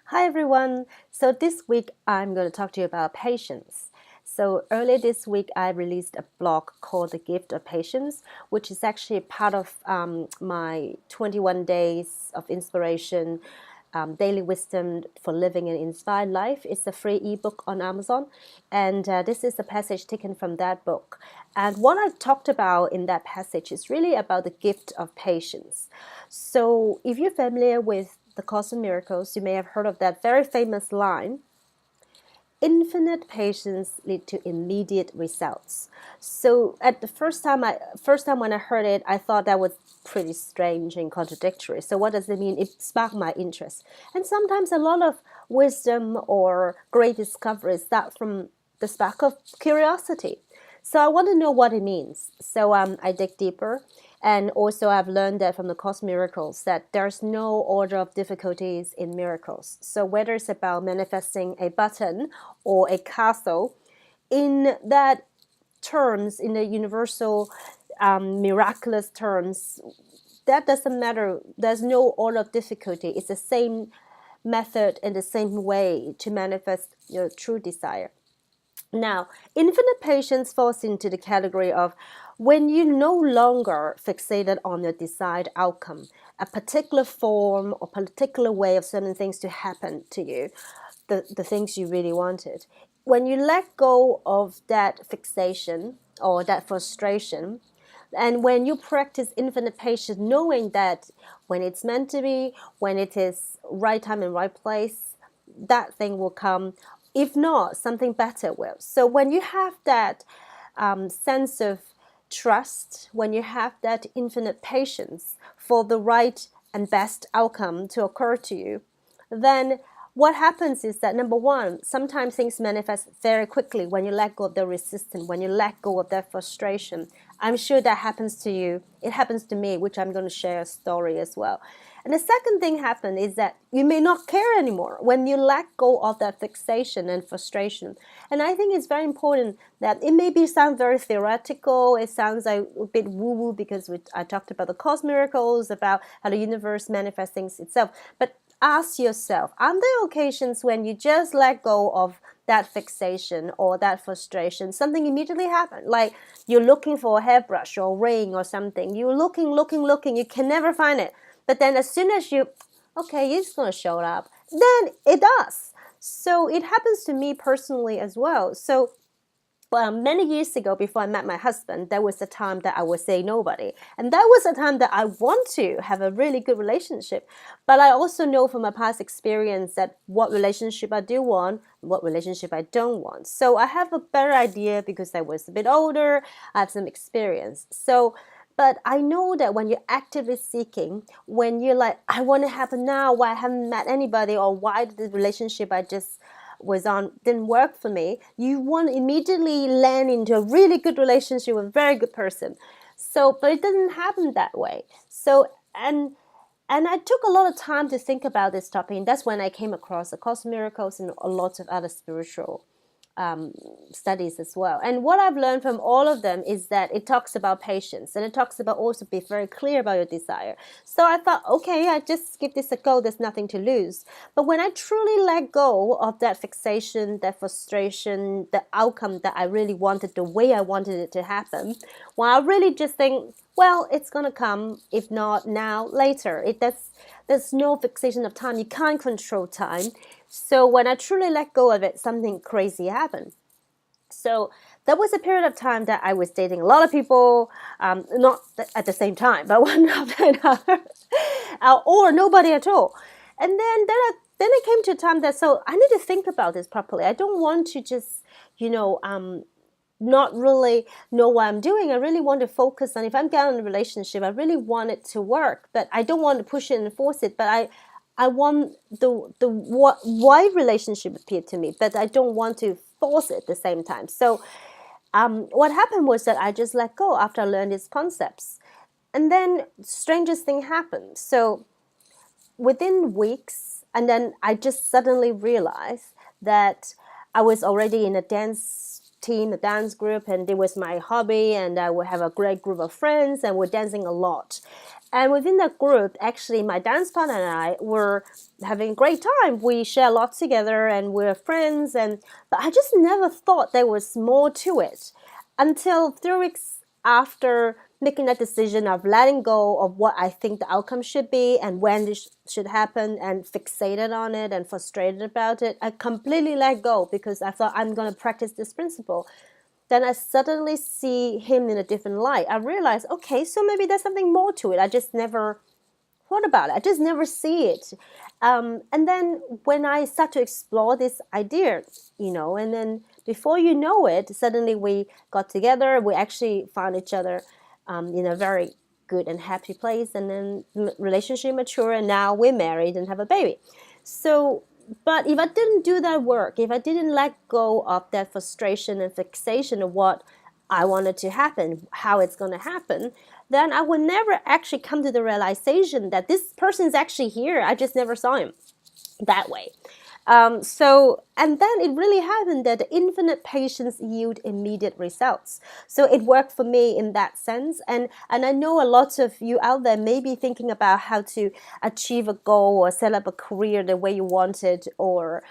Hi everyone. So this week I'm going to talk to you about patience. So earlier this week I released a blog called The Gift of Patience, which is actually part of my 21 days of inspiration, daily wisdom for living an inspired life. It's a free ebook on Amazon, and this is a passage taken from that book. And what I talked about in that passage is really about the gift of patience. So if you're familiar with the Course in Miracles, you may have heard of that very famous line, infinite patience lead to immediate results. So at the first time when I heard it, I thought that was pretty strange and contradictory. So what does it mean? It sparked my interest. And sometimes a lot of wisdom or great discoveries start from the spark of curiosity. So I want to know what it means. So I dig deeper. And also I've learned that from the Course Miracles that there's no order of difficulties in miracles. So whether it's about manifesting a button or a castle, in that terms, in the universal miraculous terms, that doesn't matter. There's no order of difficulty. It's the same method and the same way to manifest your true desire. Now, infinite patience falls into the category of when you no longer fixated on your desired outcome, a particular form or particular way of certain things to happen to you, the things you really wanted. When you let go of that fixation or that frustration, and when you practice infinite patience, knowing that when it's meant to be, when it is right time and right place, that thing will come. If not, something better will. So when you have that sense of trust, when you have that infinite patience for the right and best outcome to occur to you, then what happens is that number one, sometimes things manifest very quickly when you let go of the resistance, when you let go of that frustration. I'm sure that happens to you. It happens to me, which I'm going to share a story as well. And the second thing happens is that you may not care anymore when you let go of that fixation and frustration. And I think it's very important that it maybe sound very theoretical. It sounds like a bit woo-woo because I talked about the Course miracles, about how the universe manifests things itself. But ask yourself, are there occasions when you just let go of that fixation or that frustration, something immediately happened, like you're looking for a hairbrush or a ring or something, you're looking, you can never find it, but then as soon as okay, it's going to show up, then it does. So it happens to me personally as well. So many years ago, before I met my husband, there was a time that I would say nobody. And that was a time that I want to have a really good relationship. But I also know from my past experience that what relationship I do want, what relationship I don't want. So I have a better idea because I was a bit older, I have some experience. So but I know that when you're actively seeking, when you're like, I want to happen now, why I haven't met anybody, or why the relationship I just was on didn't work for me, you want to immediately land into a really good relationship with a very good person. So, but it doesn't happen that way. So, and I took a lot of time to think about this topic, and that's when I came across A Course in Miracles and a lot of other spiritual studies as well. And what I've learned from all of them is that it talks about patience, and it talks about also be very clear about your desire. So I thought, okay, I just give this a go. There's nothing to lose. But when I truly let go of that fixation, that frustration, the outcome that I really wanted, the way I wanted it to happen, well, I really just think, well, it's going to come. If not now, later. There's no fixation of time. You can't control time. So when I truly let go of it, something crazy happened. So there was a period of time that I was dating a lot of people, not at the same time, but one after another, or nobody at all. And then it came to a time that, so I need to think about this properly. I don't want to just, not really know what I'm doing. I really want to focus on, if I'm getting in a relationship, I really want it to work, but I don't want to push it and force it. But I want the why relationship appear to me, but I don't want to force it at the same time. So what happened was that I just let go after I learned these concepts. And then strangest thing happened. So within weeks, and then I just suddenly realized that I was already in a dance team, a dance group, and it was my hobby, and I would have a great group of friends, and we're dancing a lot. And within that group, actually, my dance partner and I were having a great time. We share a lot together, and we're friends. But I just never thought there was more to it until 3 weeks after making that decision of letting go of what I think the outcome should be and when it should happen, and fixated on it and frustrated about it. I completely let go because I thought I'm going to practice this principle. Then I suddenly see him in a different light. I realized, okay, so maybe there's something more to it. I just never thought about it. I just never see it. And then when I start to explore this idea, and then before you know it, suddenly we got together. We actually found each other in a very good and happy place. And then relationship mature, and now we're married and have a baby. So, but if I didn't do that work, if I didn't let go of that frustration and fixation of what I wanted to happen, how it's going to happen, then I would never actually come to the realization that this person is actually here. I just never saw him that way. And then it really happened that the infinite patience yield immediate results. So it worked for me in that sense. And I know a lot of you out there may be thinking about how to achieve a goal or set up a career the way you want it, or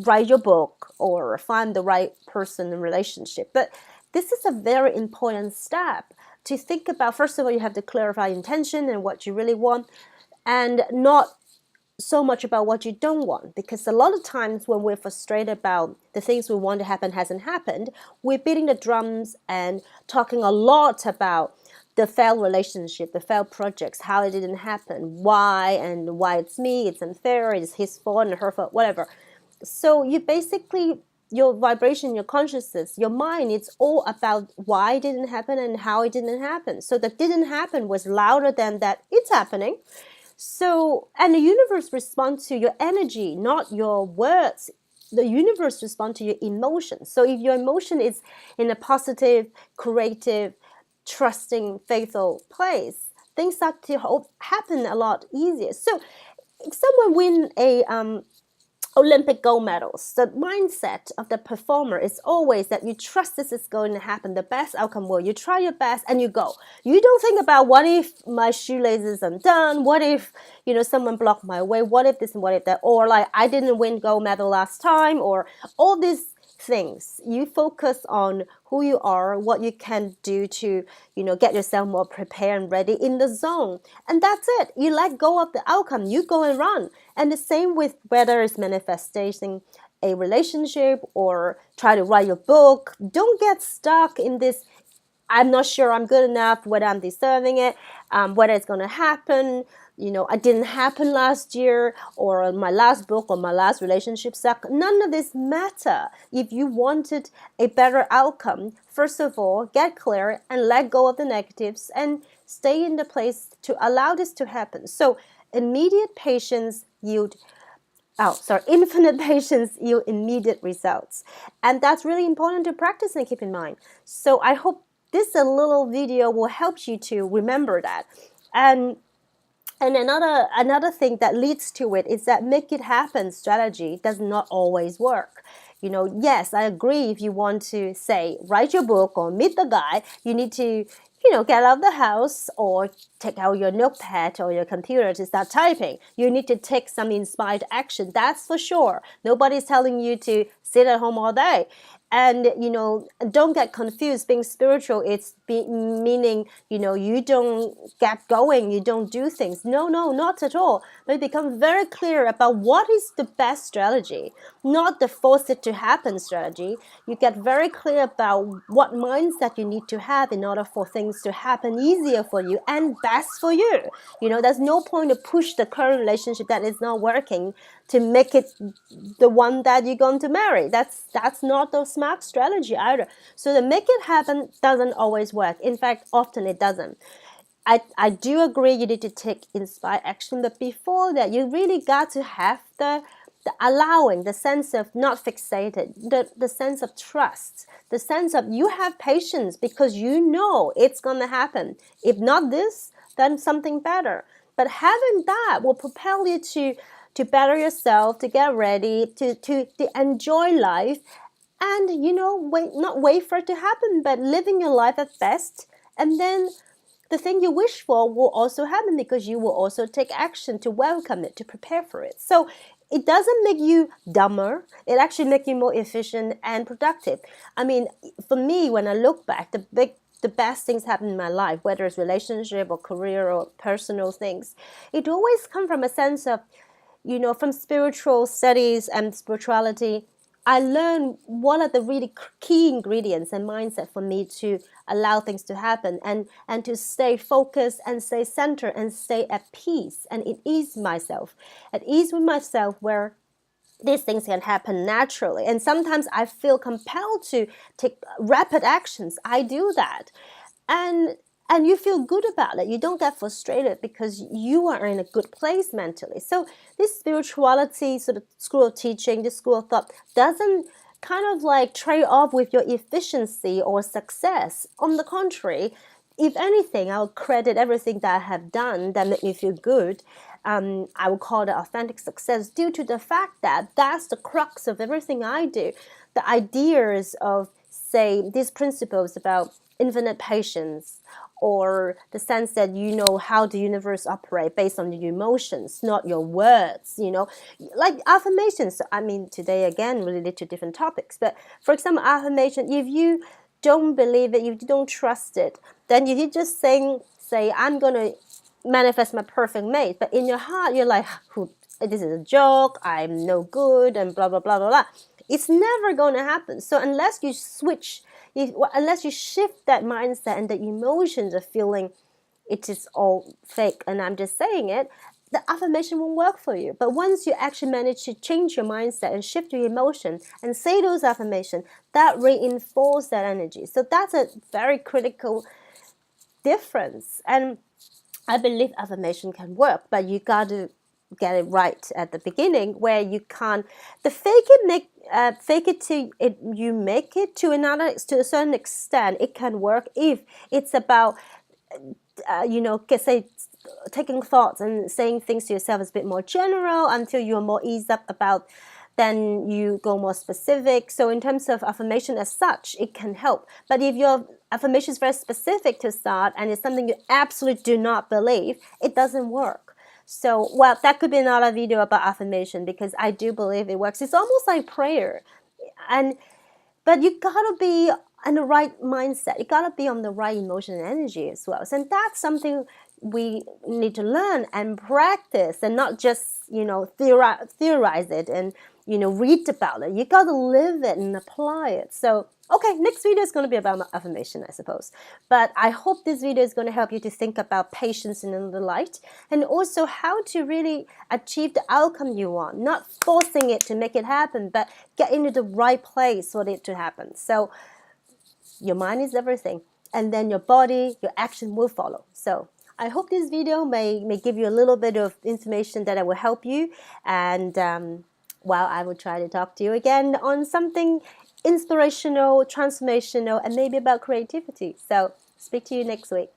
write your book, or find the right person in relationship. But this is a very important step to think about. First of all, you have to clarify intention and what you really want, and not so much about what you don't want, because a lot of times when we're frustrated about the things we want to happen hasn't happened, we're beating the drums and talking a lot about the failed relationship, the failed projects, how it didn't happen, why, and why it's me, it's unfair, it's his fault and her fault, whatever. So you basically, your vibration, your consciousness, your mind, it's all about why it didn't happen and how it didn't happen. So that didn't happen was louder than that it's happening. So, and the universe responds to your energy, not your words. The universe responds to your emotions. So if your emotion is in a positive, creative, trusting, faithful place, things start to happen a lot easier. So if someone win a Olympic gold medals, the mindset of the performer is always that you trust this is going to happen, the best outcome will. You try your best and you go. You don't think about what if my shoelaces undone, what if someone blocked my way, what if this and what if that, or like I didn't win gold medal last time, or all these things. You focus on who you are, what you can do to, get yourself more prepared and ready in the zone. And that's it. You let go of the outcome. You go and run. And the same with whether it's manifesting a relationship or try to write your book. Don't get stuck in this, I'm not sure I'm good enough, whether I'm deserving it, whether it's going to happen. I didn't happen last year, or my last book, or my last relationship sucked. None of this matter. If you wanted a better outcome, first of all, get clear and let go of the negatives and stay in the place to allow this to happen. So infinite patience yield immediate results. And that's really important to practice and keep in mind. So I hope this little video will help you to remember that. And another thing that leads to it is that make it happen strategy does not always work. Yes, I agree. If you want to say write your book or meet the guy, you need to get out of the house or take out your notepad or your computer to start typing. You need to take some inspired action. That's for sure. Nobody's telling you to sit at home all day. And, don't get confused. Being spiritual, meaning, you don't get going, you don't do things. No, not at all. But become very clear about what is the best strategy, not the force it to happen strategy. You get very clear about what mindset you need to have in order for things to happen easier for you and best for you. There's no point to push the current relationship that is not working to make it the one that you're going to marry. That's not the smart strategy either. So the make it happen doesn't always work. In fact, often it doesn't. I do agree you need to take inspired action, but before that, you really got to have the allowing, the sense of not fixated, the sense of trust, the sense of you have patience because it's going to happen. If not this, then something better. But having that will propel you to better yourself, to get ready, to enjoy life and not wait for it to happen, but living your life at best, and then the thing you wish for will also happen because you will also take action to welcome it, to prepare for it. So it doesn't make you dumber. It actually makes you more efficient and productive. I mean, for me, when I look back, the best things happen in my life, whether it's relationship or career or personal things, it always come from a sense of, from spiritual studies and spirituality. I learned what are the really key ingredients and mindset for me to allow things to happen, and to stay focused and stay centered and stay at peace and at ease with myself, where these things can happen naturally. And sometimes I feel compelled to take rapid actions. I do that. And you feel good about it. You don't get frustrated because you are in a good place mentally. So this spirituality sort of school of teaching, this school of thought, doesn't kind of like trade off with your efficiency or success. On the contrary, if anything, I'll credit everything that I have done that made me feel good. I will call it authentic success, due to the fact that that's the crux of everything I do. The ideas of, say, these principles about infinite patience, or the sense that you know how the universe operates based on your emotions, not your words, like affirmations. I mean, today again related to different topics, but for example, affirmation, if you don't believe it, if you don't trust it, then if you just say I'm gonna manifest my perfect mate, but in your heart you're like, this is a joke, I'm no good, and blah blah blah blah blah, it's never going to happen. So unless you unless you shift that mindset and the emotions of feeling it is all fake and I'm just saying it, the affirmation won't work for you. But once you actually manage to change your mindset and shift your emotion and say those affirmations, that reinforces that energy. So that's a very critical difference. And I believe affirmation can work, but you got to get it right at the beginning, where you can't fake it to it, you make it to a certain extent. It can work if it's about say taking thoughts and saying things to yourself is a bit more general until you're more eased up about, then you go more specific. So in terms of affirmation as such, it can help. But if your affirmation is very specific to start and it's something you absolutely do not believe, it doesn't work. So, well, that could be another video about affirmation, because I do believe it works. It's almost like prayer. But you gotta be in the right mindset. You gotta be on the right emotion and energy as well. So that's something we need to learn and practice, and not just theorize it and read about it. You gotta live it and apply it. So okay, next video is going to be about affirmation, I suppose. But I hope this video is going to help you to think about patience in the light, and also how to really achieve the outcome you want. Not forcing it to make it happen, but get into the right place for it to happen. So your mind is everything, and then your body, your action will follow. So I hope this video may give you a little bit of information that will help you. And well, I will try to talk to you again on something inspirational, transformational, and maybe about creativity. So speak to you next week.